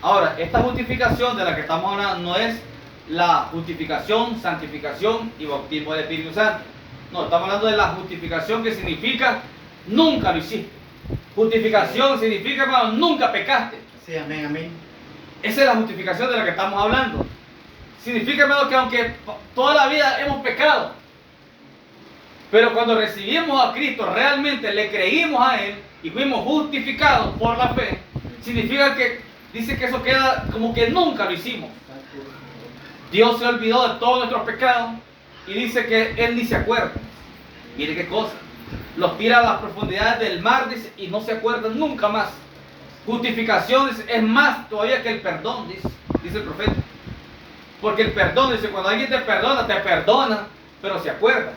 Ahora, esta justificación de la que estamos hablando no es la justificación, santificación y bautismo del Espíritu Santo. No, estamos hablando de la justificación, que significa nunca lo hiciste. Justificación significa, hermano, nunca pecaste. Sí, amén, amén. Esa es la justificación de la que estamos hablando. Significa, hermano, que aunque toda la vida hemos pecado, pero cuando recibimos a Cristo, realmente le creímos a Él y fuimos justificados por la fe, significa que dice que eso queda como que nunca lo hicimos. Dios se olvidó de todos nuestros pecados y dice que Él ni se acuerda. Mire qué cosa. Los tira a las profundidades del mar, dice, y no se acuerdan nunca más. Justificación es más todavía que el perdón, dice el profeta. Porque el perdón, dice, cuando alguien te perdona, pero se acuerda.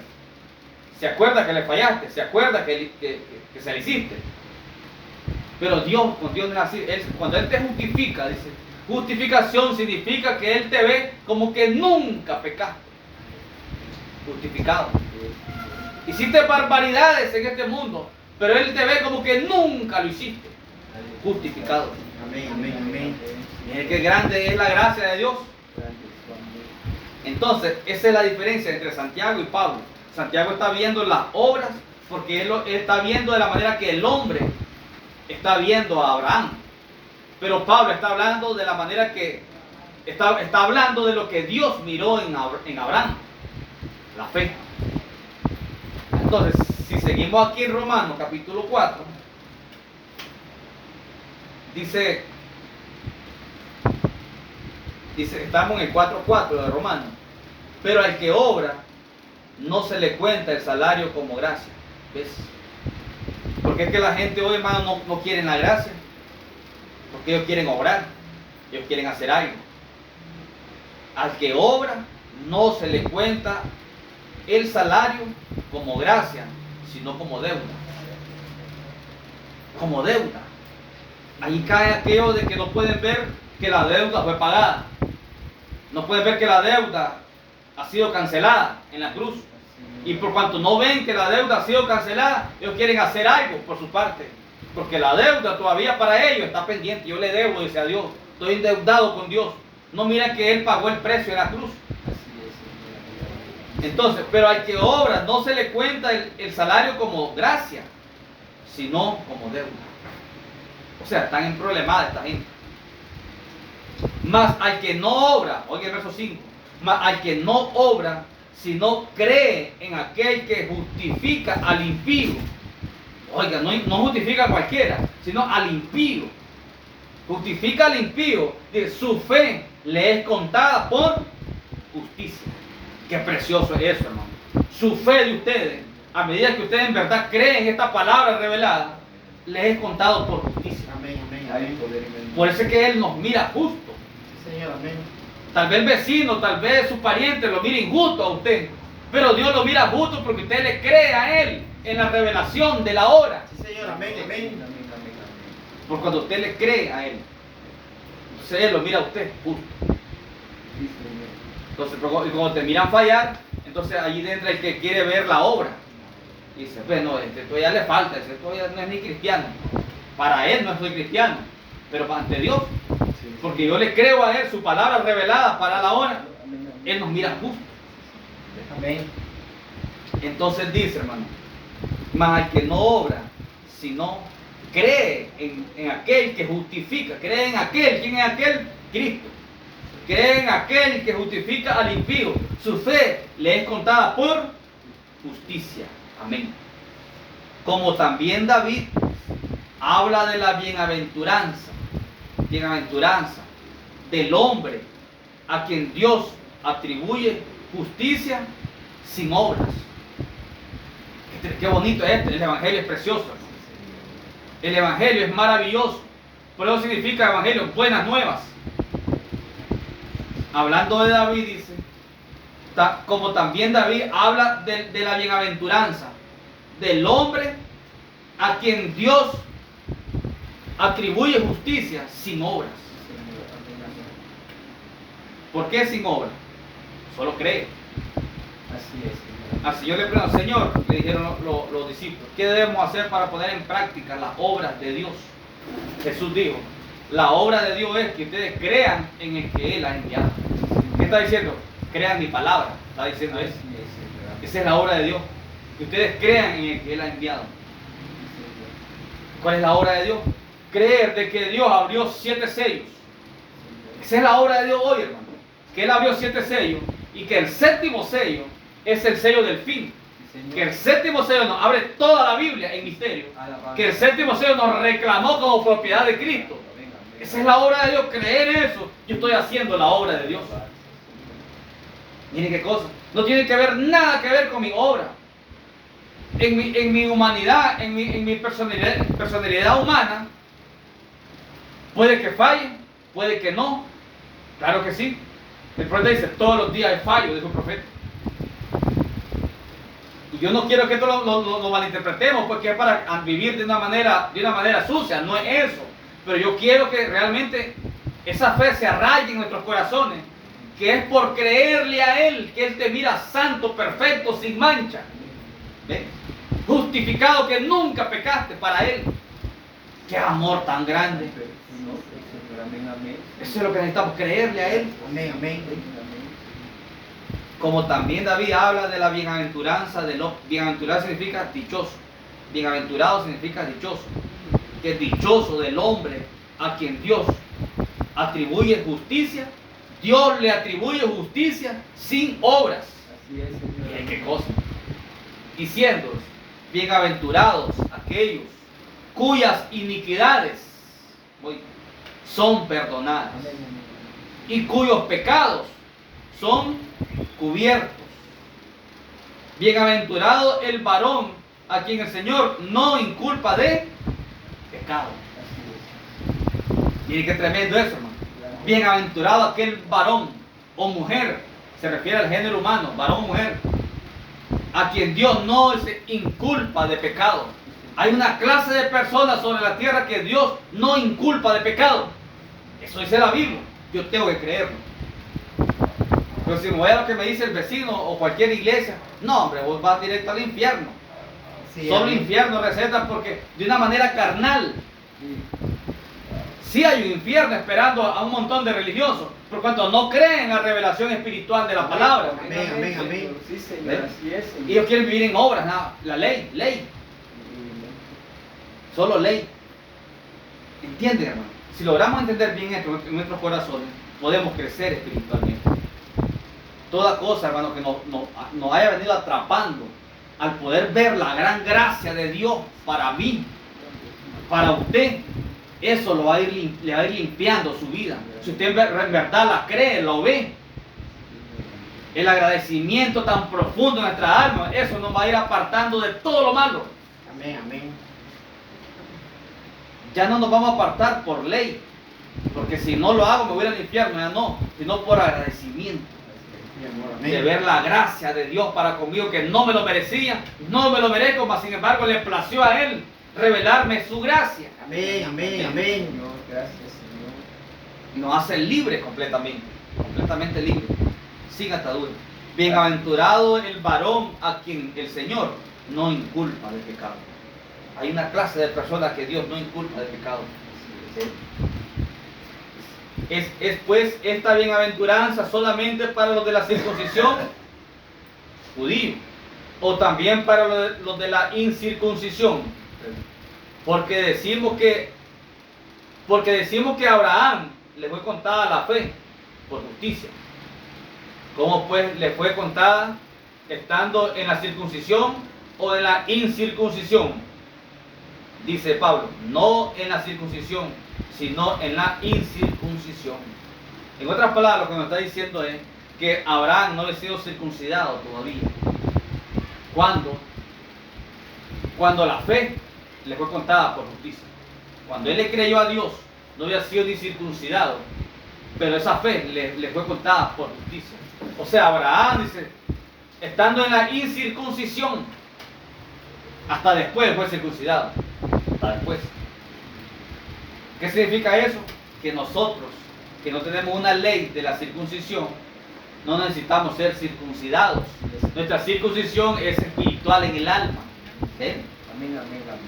Se acuerda que le fallaste, se acuerda que se le hiciste. Pero Dios no es así. Cuando Él te justifica, dice, justificación significa que Él te ve como que nunca pecaste. Justificado. Hiciste barbaridades en este mundo, pero Él te ve como que nunca lo hiciste. Justificado. Amén, amén, amén. Miren qué grande es la gracia de Dios. Entonces, esa es la diferencia entre Santiago y Pablo. Santiago está viendo las obras porque él está viendo de la manera que el hombre está viendo a Abraham. Pero Pablo está hablando de la manera que está hablando de lo que Dios miró en Abraham, la fe. Entonces, si seguimos aquí en Romanos capítulo 4, dice, estamos en el 4:4 de Romanos, pero al que obra no se le cuenta el salario como gracia. ¿Ves? Porque es que la gente hoy, hermano, no quiere la gracia, porque ellos quieren obrar, ellos quieren hacer algo. Al que obra no se le cuenta el salario como gracia, sino como deuda. Como deuda. Ahí cae aquello de que no pueden ver que la deuda fue pagada. No pueden ver que la deuda ha sido cancelada en la cruz. Y por cuanto no ven que la deuda ha sido cancelada, ellos quieren hacer algo por su parte. Porque la deuda todavía para ellos está pendiente. Yo le debo, dice a Dios. Estoy endeudado con Dios. No miran que Él pagó el precio en la cruz. Entonces, pero al que obra no se le cuenta el salario como gracia, sino como deuda. O sea, están en problemas esta gente. Mas al que no obra, oiga el verso 5, Mas al que no obra, sino cree en aquel que justifica al impío. Oiga, no justifica a cualquiera, sino al impío. Justifica al impío. Su fe le es contada por justicia. Qué precioso es eso, hermano. Su fe de ustedes, a medida que ustedes en verdad creen en esta palabra revelada, les es contado por justicia. Amén, amén, Hay amén. poder en el Por eso es que Él nos mira justo. Sí, Señor, amén. Tal vez el vecino, tal vez su pariente lo mire injusto a usted. Pero Dios lo mira justo porque usted le cree a Él en la revelación de la hora. Sí, Señor, amén, amén. Porque cuando usted le cree a Él, entonces Él lo mira a usted justo. Sí, Señor. Entonces, y cuando te miran fallar, entonces allí entra el que quiere ver la obra. Y dice, pues no, este todavía le falta, este todavía no es ni cristiano. Para Él no soy cristiano, pero ante Dios, porque yo le creo a Él, su palabra revelada para la hora, Él nos mira justo. Amén. Entonces dice, hermano, mas al que no obra, sino cree en aquel que justifica, cree en aquel, ¿quién es aquel? Cristo. Cree en aquel que justifica al impío. Su fe le es contada por justicia. Amén. Como también David habla de la bienaventuranza del hombre a quien Dios atribuye justicia sin obras. Qué bonito es esto. El evangelio es precioso, hermano. El evangelio es maravilloso. Por eso significa evangelio, buenas nuevas. Hablando de David, dice, como también David habla de la bienaventuranza del hombre a quien Dios atribuye justicia sin obras. ¿Por qué sin obras? Solo cree. Así es, Señor. Al Señor le preguntó, Señor, le dijeron los discípulos, ¿qué debemos hacer para poner en práctica las obras de Dios? Jesús dijo, la obra de Dios es que ustedes crean en el que Él ha enviado. ¿Qué está diciendo? Crean mi palabra. Está diciendo eso. Así es, Señor. Esa es la obra de Dios. Que ustedes crean en el que Él ha enviado. ¿Cuál es la obra de Dios? Creer de que Dios abrió 7 sellos. Esa es la obra de Dios hoy, hermano. Que Él abrió 7 sellos y que el séptimo sello es el sello del fin. Que el séptimo sello nos abre toda la Biblia en misterio. Que el séptimo sello nos reclamó como propiedad de Cristo. Esa es la obra de Dios, creer eso. Yo estoy haciendo la obra de Dios. Miren qué cosa. No tiene que ver nada que ver con mi obra. En mi humanidad, en mi personalidad humana, puede que falle, puede que no. Claro que sí. El profeta dice, todos los días hay fallo, dijo el profeta. Y yo no quiero que esto lo malinterpretemos porque es para vivir de una manera sucia, no es eso. Pero yo quiero que realmente esa fe se arraigue en nuestros corazones, que es por creerle a Él, que Él te mira santo, perfecto, sin mancha. ¿Ven? Justificado que nunca pecaste para Él. Qué amor tan grande. Amén, amén. Eso es lo que necesitamos, creerle a Él. Amén, amén. Como también David habla de la bienaventuranza, bienaventurado significa dichoso. Bienaventurado significa dichoso. Que es dichoso del hombre a quien Dios atribuye justicia. Dios le atribuye justicia sin obras. Así es, Señor. Miren qué cosa. Diciendo, bienaventurados aquellos cuyas iniquidades son perdonadas Amén, amén. y cuyos pecados son cubiertos. Bienaventurado el varón a quien el Señor no inculpa de pecado. Así es. Miren qué tremendo eso, hermano. Bienaventurado aquel varón o mujer, se refiere al género humano, varón o mujer, a quien Dios no se inculpa de pecado. Hay una clase de personas sobre la tierra que Dios no inculpa de pecado. Eso dice la Biblia. Yo tengo que creerlo. Pero si me voy a lo que me dice el vecino o cualquier iglesia, no, hombre, vos vas directo al infierno. Sí, Solo amén. infierno receta porque de una manera carnal. Sí hay un infierno esperando a un montón de religiosos, por cuanto no creen en la revelación espiritual de la palabra. Amén, amén, amén. Sí, Señor. ¿Ven? Así es, Señor. Y ellos quieren vivir en obras, nada. La ley, solo ley. ¿Entienden, hermano? Si logramos entender bien esto en nuestros corazones, podemos crecer espiritualmente. toda cosa, hermano, que nos haya venido atrapando, al poder ver la gran gracia de Dios para mí, para usted, eso le va a ir limpiando su vida. Si usted en verdad la cree, lo ve, el agradecimiento tan profundo en nuestra alma, eso nos va a ir apartando de todo lo malo. Amén, amén. Ya no nos vamos a apartar por ley, porque si no lo hago me voy al infierno, ya no, sino por agradecimiento. Mi amor, De amén. ver la gracia de Dios para conmigo, que no me lo merecía, no me lo merezco, mas sin embargo le plació a Él revelarme su gracia. Amén, amén, amén. Señor, gracias, Señor. Y nos hace libres completamente libres, sin atadura. Bienaventurado el varón a quien el Señor no inculpa de pecado. Hay una clase de personas que Dios no inculpa de pecado. Es pues esta bienaventuranza solamente para los de la circuncisión judío, o también para los de la incircuncisión, porque decimos que a Abraham le fue contada la fe por justicia. ¿Cómo pues le fue contada? Estando en la circuncisión o en la incircuncisión. Dice Pablo, no en la circuncisión, sino en la incircuncisión. En otras palabras, lo que nos está diciendo es que Abraham no había sido circuncidado todavía. Cuando la fe le fue contada por justicia. Cuando él le creyó a Dios, no había sido ni circuncidado, pero esa fe le fue contada por justicia. O sea, Abraham dice, estando en la incircuncisión, hasta después fue circuncidado. Hasta después. ¿Qué significa eso? Que nosotros, que no tenemos una ley de la circuncisión, no necesitamos ser circuncidados. Nuestra circuncisión es espiritual en el alma. ¿Eh? Amén, amén, amén.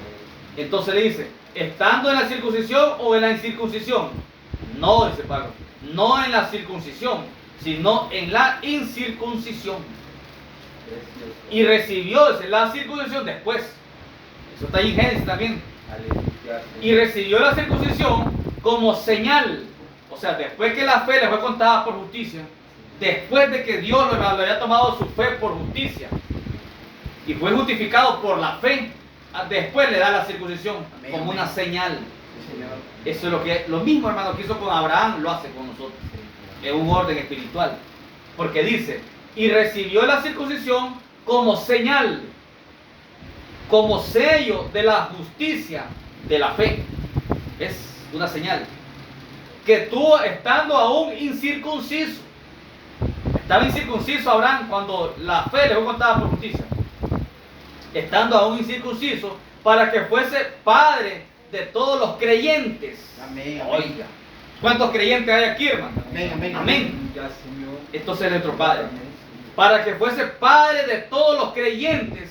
Entonces le dice, estando en la circuncisión o en la incircuncisión. No, dice Pablo, no en la circuncisión, sino en la incircuncisión. Precioso. Y recibió, dice, la circuncisión después. Eso está ahí en Génesis también. Aleluya, Y Señor. recibió la circuncisión como señal. O sea, después que la fe le fue contada por justicia, después de que Dios lo había tomado su fe por justicia y fue justificado por la fe, después le da la circuncisión Amén, como amén. una señal. Sí, Señor. Eso es lo mismo, hermano, que hizo con Abraham, lo hace con nosotros. Es un orden espiritual. Porque dice, y recibió la circuncisión como señal, como sello de la justicia de la fe. Es una señal. Que tuvo estando aún incircunciso. Estaba incircunciso Abraham cuando la fe le fue contada por justicia. Estando aún incircunciso, para que fuese padre de todos los creyentes. Amén, amén. Oiga, ¿cuántos creyentes hay aquí, hermano? Amén, amén, Amén. Aleluya, Señor. Entonces es nuestro Padre. Amén, Señor. Para que fuese padre de todos los creyentes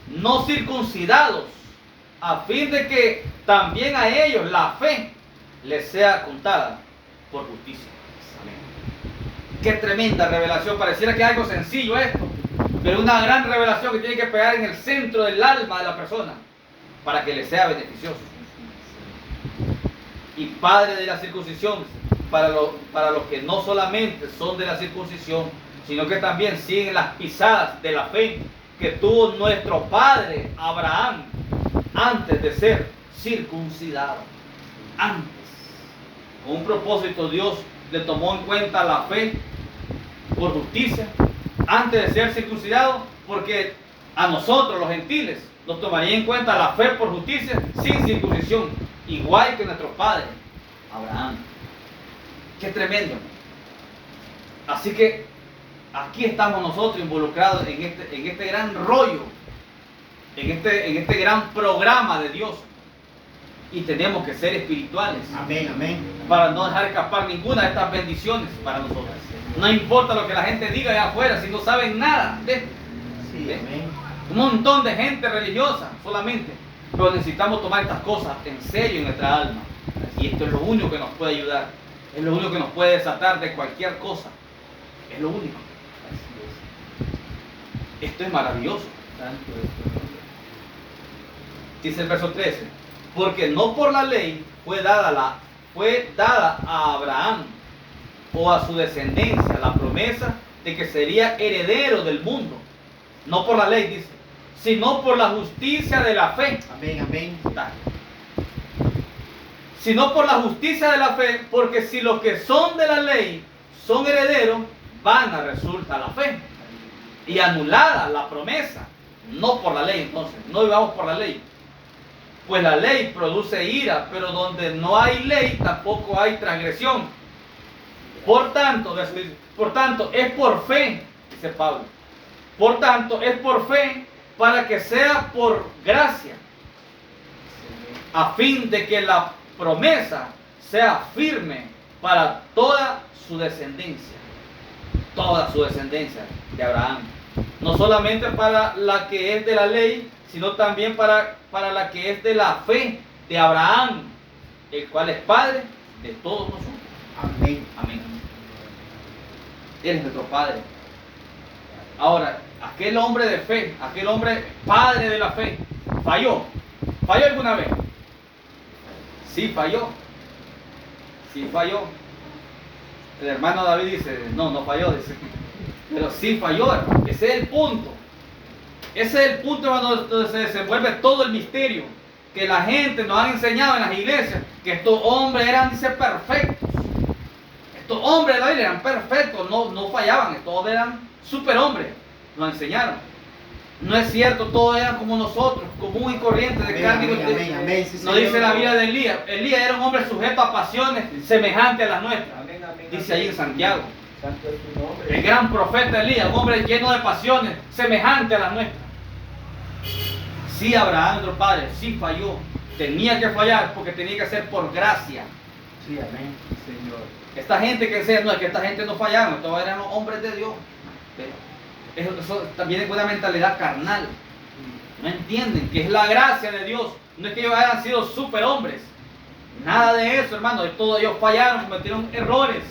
no circuncidados, a fin de que también a ellos la fe les sea contada por justicia. Amén. Qué tremenda revelación. Pareciera que es algo sencillo esto, pero una gran revelación que tiene que pegar en el centro del alma de la persona para que le sea beneficioso. Y padre de la circuncisión para los que no solamente son de la circuncisión, sino que también siguen las pisadas de la fe que tuvo nuestro padre Abraham antes de ser circuncidado. Antes. Con un propósito, Dios le tomó en cuenta la fe por justicia antes de ser circuncidado, porque a nosotros los gentiles nos tomaría en cuenta la fe por justicia sin circuncisión, igual que nuestro padre Abraham. Qué tremendo. Así que aquí estamos nosotros involucrados en este gran rollo, en este gran programa de Dios, y tenemos que ser espirituales Amén, amén. para no dejar escapar ninguna de estas bendiciones para nosotros. No importa lo que la gente diga allá afuera, si no saben nada de esto. Sí, amén. Un montón de gente religiosa solamente, pero necesitamos tomar estas cosas en serio en nuestra alma, y esto es lo único que nos puede ayudar, es lo único que nos puede desatar de cualquier cosa, es lo único. Así Esto es maravilloso. es. Santo es tu nombre. Dice el verso 13, porque no por la ley fue dada a Abraham o a su descendencia la promesa de que sería heredero del mundo. No por la ley, dice, sino por la justicia de la fe. Amén, amén. Sino por la justicia de la fe, porque si los que son de la ley son herederos, vana resulta la fe y anulada la promesa. No por la ley, entonces, no vivamos por la ley. Pues la ley produce ira, pero donde no hay ley tampoco hay transgresión. Por tanto, es por fe, dice Pablo. Por tanto, es por fe para que sea por gracia, a fin de que la promesa sea firme para toda su descendencia. Toda su descendencia de Abraham. No solamente para la que es de la ley, sino también para la que es de la fe de Abraham, el cual es Padre de todos nosotros. Amén. Amén. Él es nuestro Padre. Ahora, aquel hombre de fe, aquel hombre padre de la fe, falló. ¿Falló alguna vez? Sí, falló. Sí, falló. El hermano David dice, no falló, dice. Pero sí falló, hermano. Ese es el punto. Ese es el punto, hermano, donde se desenvuelve todo el misterio. Que la gente nos ha enseñado en las iglesias que estos hombres eran, dice, perfectos. Estos hombres de la Biblia eran perfectos, no fallaban. Estos hombres eran superhombres. Nos enseñaron. No es cierto, todos eran como nosotros, común y corriente, de carne y hueso. Nos dice la vida de Elías. Elías era un hombre sujeto a pasiones semejantes a las nuestras. Amén, amén, Dice amén. ahí en Santiago. Santo es su nombre. El gran profeta Elías, un hombre lleno de pasiones semejantes a las nuestras. Sí, Abraham, nuestro padre, sí falló. Tenía que fallar porque tenía que ser por gracia. Sí, amén. Señor. Esta gente que enseña, no es que esta gente no fallaron, todos eran hombres de Dios. Eso también es una mentalidad carnal. No entienden que es la gracia de Dios. No es que ellos hayan sido superhombres. Nada de eso, hermano. Todos ellos fallaron, cometieron errores.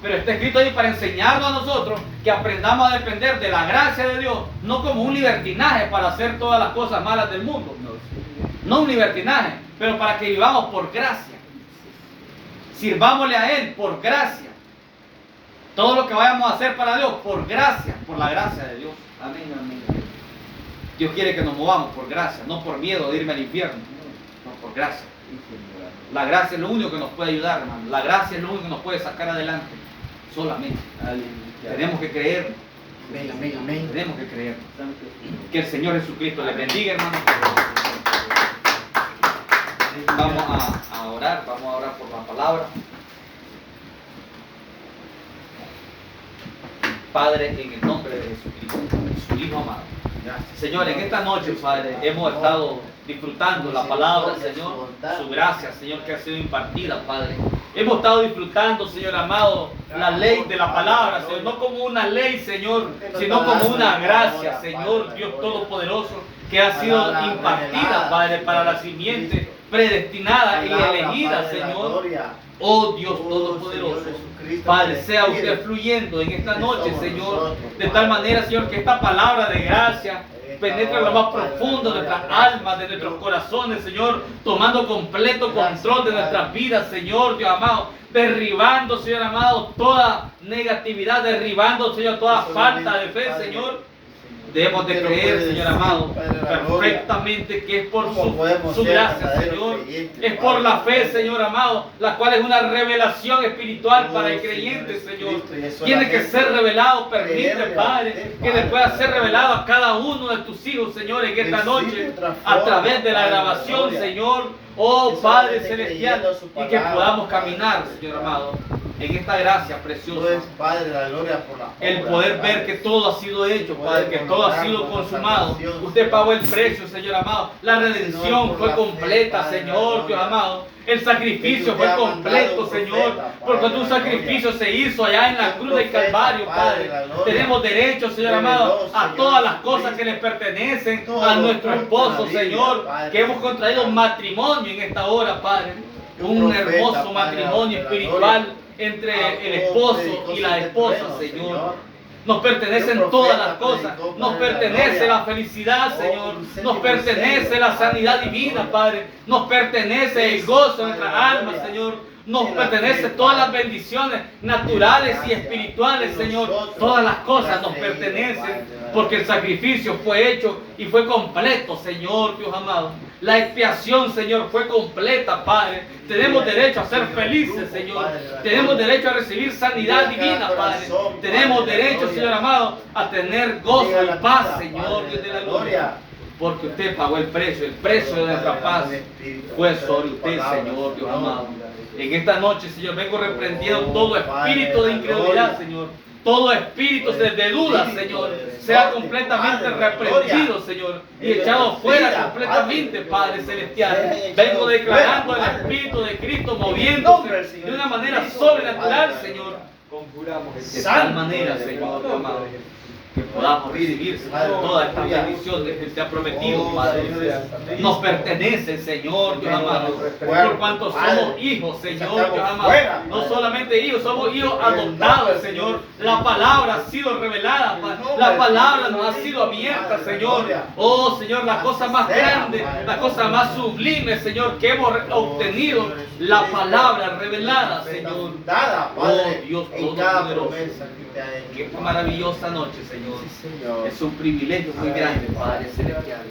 Pero está escrito ahí para enseñarnos a nosotros que aprendamos a depender de la gracia de Dios, no como un libertinaje para hacer todas las cosas malas del mundo. No un libertinaje, pero para que vivamos por gracia. Sirvámosle a Él por gracia. Todo lo que vayamos a hacer para Dios, por gracia, por la gracia de Dios. Amén, amén. Dios quiere que nos movamos por gracia, no por miedo de irme al infierno, no por gracia. Sí, Señor. La gracia es lo único que nos puede ayudar, hermano. La gracia es lo único que nos puede sacar adelante. Solamente. Aleluya. Tenemos que creer, Amén, amén, amén. tenemos que creer. Santo es su nombre. Que el Señor Jesucristo les bendiga, hermano. Vamos a orar por la palabra. Padre, en el nombre de Jesucristo, su Hijo amado. Gracias. Señor, en esta noche, Padre, hemos estado disfrutando la palabra, Señor, su gracia, Señor, que ha sido impartida, Padre. Hemos estado disfrutando, Señor amado, la ley de la palabra, Señor, no como una ley, Señor, sino como una gracia, Señor, Dios Todopoderoso, que ha sido impartida, Padre, para la simiente predestinada y elegida, Señor. Oh Dios Todopoderoso, Padre, sea usted fluyendo en esta noche, Señor, de tal manera, Señor, que esta palabra de gracia penetre en lo más profundo de nuestras almas, de nuestros corazones, Señor, tomando completo control de nuestras vidas, Señor, Dios amado, derribando, Señor amado, toda negatividad, derribando, Señor, toda falta de fe, Señor. Debemos de creer, Señor amado, perfectamente que es por su gracia, Señor. Es por la fe, Señor amado, la cual es una revelación espiritual para el creyente, Señor. Tiene que ser revelado, permite, Padre, que le pueda ser revelado a cada uno de tus hijos, Señor, en esta noche, a través de la grabación, Señor. Oh Padre Celestial, y que podamos caminar, Señor amado, en esta gracia preciosa. Padre de la gloria por la El poder ver que todo ha sido hecho, Padre, que todo ha sido consumado. Usted pagó el precio, Señor amado. La redención fue completa, Señor, Dios amado. El sacrificio fue completo, Señor, porque tu sacrificio se hizo allá en la cruz del Calvario, Padre. Tenemos derecho, Señor amado, a todas las cosas que le pertenecen a nuestro esposo, Señor, que hemos contraído un matrimonio en esta hora, Padre. Un hermoso matrimonio espiritual entre el esposo y la esposa, Señor. Nos pertenecen todas las cosas. Nos pertenece la felicidad, Señor. Nos pertenece la sanidad divina, Padre. Nos pertenece el gozo de nuestra alma, Señor. Nos pertenecen todas las bendiciones naturales y espirituales, Señor. Todas las cosas nos pertenecen porque el sacrificio fue hecho y fue completo, Señor Dios amado. La expiación, Señor, fue completa, Padre. Tenemos derecho a ser felices, Señor. Tenemos derecho a recibir sanidad divina, Padre. Tenemos derecho, Señor amado, a tener gozo y paz, Señor Dios de la gloria. Porque usted pagó el precio de nuestra paz fue sobre usted, Señor Dios amado. En esta noche, Señor, vengo reprendiendo todo espíritu de incredulidad, Señor. Todo espíritu de duda, Señor, sea completamente reprendido, Señor, y echado fuera completamente, Padre Celestial. Vengo declarando el Espíritu de Cristo moviéndose de una manera sobrenatural, Señor. De tal manera, Señor amado, que podamos recibir, Señor, todas estas bendiciones que usted ha prometido, Padre. Nos pertenece, Señor Dios amado, por cuanto somos hijos, Señor Dios amado. No solamente hijos, somos hijos adoptados, Señor. La palabra ha sido revelada, la palabra nos ha sido abierta, Señor. Oh, Señor, la cosa más grande, la cosa más sublime, Señor, que hemos obtenido, la palabra revelada, Señor. Oh, Dios Todopoderoso. Qué maravillosa noche, Señor. Es un privilegio muy grande, Padre Celestial,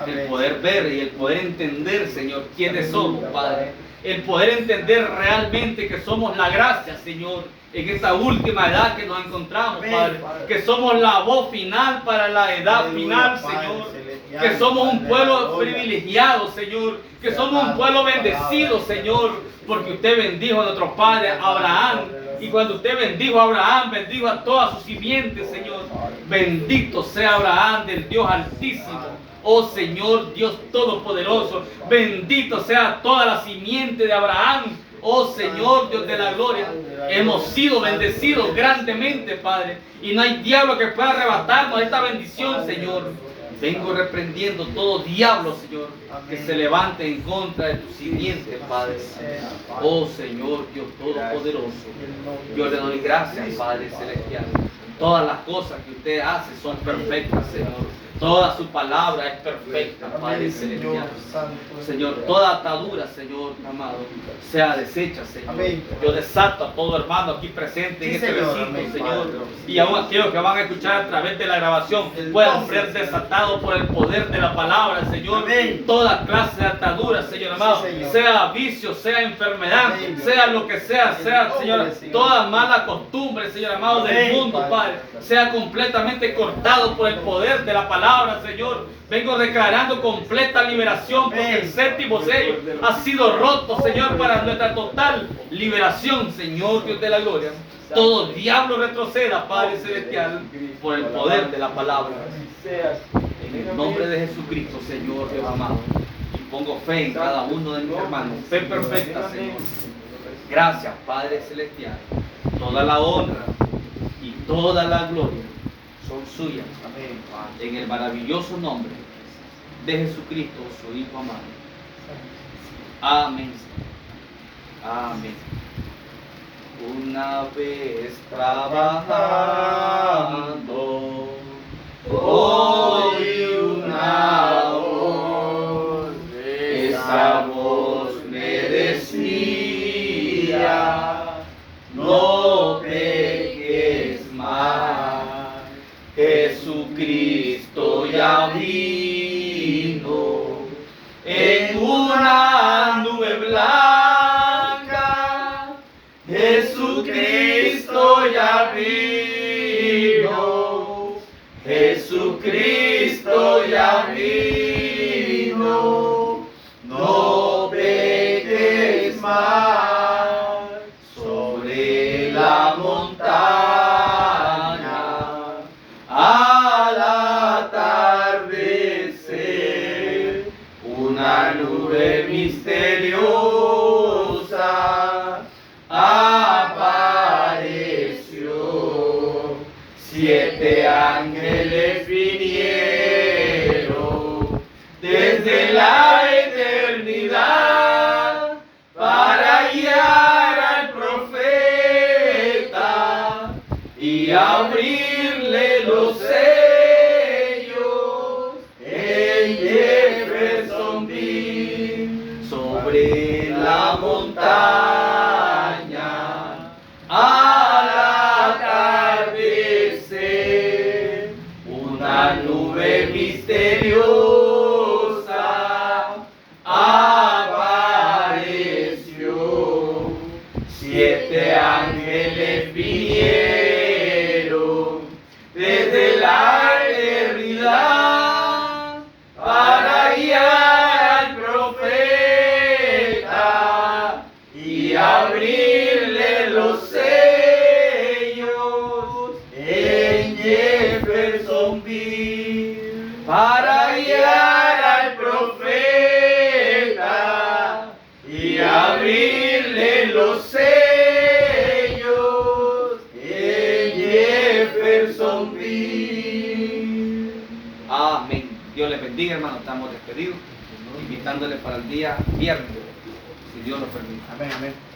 el poder ver y el poder entender, Señor, quiénes somos, Padre. El poder entender realmente que somos la gracia, Señor, en esta última edad que nos encontramos, Padre. Que somos la voz final para la edad final, Señor. Que somos un pueblo privilegiado, Señor. Que somos un pueblo bendecido, Señor. Porque usted bendijo a nuestro padre Abraham. Y cuando usted bendijo a Abraham, bendijo a toda su simiente, Señor. Bendito sea Abraham del Dios Altísimo. Oh Señor Dios Todopoderoso. Bendito sea toda la simiente de Abraham. Oh Señor Dios de la gloria. Hemos sido bendecidos grandemente, Padre. Y no hay diablo que pueda arrebatarnos esta bendición, Señor. Vengo reprendiendo todo diablo, Señor, que se levante en contra de tu simiente, Padre. Oh Señor Dios Todopoderoso. Yo le doy gracias, Padre Celestial. Todas las cosas que usted hace son perfectas, Señor. Toda su palabra es perfecta, Padre Celestial. Señor, toda atadura, Señor amado, sea deshecha, Señor. Yo desato a todo hermano aquí presente en este recinto, Señor. Y aún aquellos que van a escuchar a través de la grabación puedan ser desatados por el poder de la palabra, Señor. Toda clase de atadura, Señor amado, sea vicio, sea enfermedad, sea lo que sea, Señor, toda mala costumbre, Señor amado, del mundo, Padre, sea completamente cortado por el poder de la palabra, Señor. Vengo declarando completa liberación porque el séptimo sello ha sido roto, Señor, para nuestra total liberación, Señor Dios de la gloria. Todo diablo retroceda, Padre Celestial, por el poder de la palabra. En el nombre de Jesucristo, Señor Dios amado. Y pongo fe en cada uno de mis hermanos. Fe perfecta, Señor. Gracias, Padre Celestial. Toda la honra y toda la gloria son suyas. En el maravilloso nombre de Jesucristo, su Hijo amado. Amén. Amén. Una vez trabajando, oí una voz. Esa voz me decía: no peques más. Jesucristo ya vino en una nube blanca. Jesucristo ya vino. Jesucristo ya vino. No peques más. Sobre la montaña al atardecer, una nube misteriosa apareció. 7 ángeles vinieron desde la eternidad para guiar al profeta y abrirle los sellos en Jeffersonville. Sobre la montaña interrumpir. Amén. Dios les bendiga, hermano. Estamos despedidos, invitándoles para el día viernes, si Dios lo permite. Amén, amén.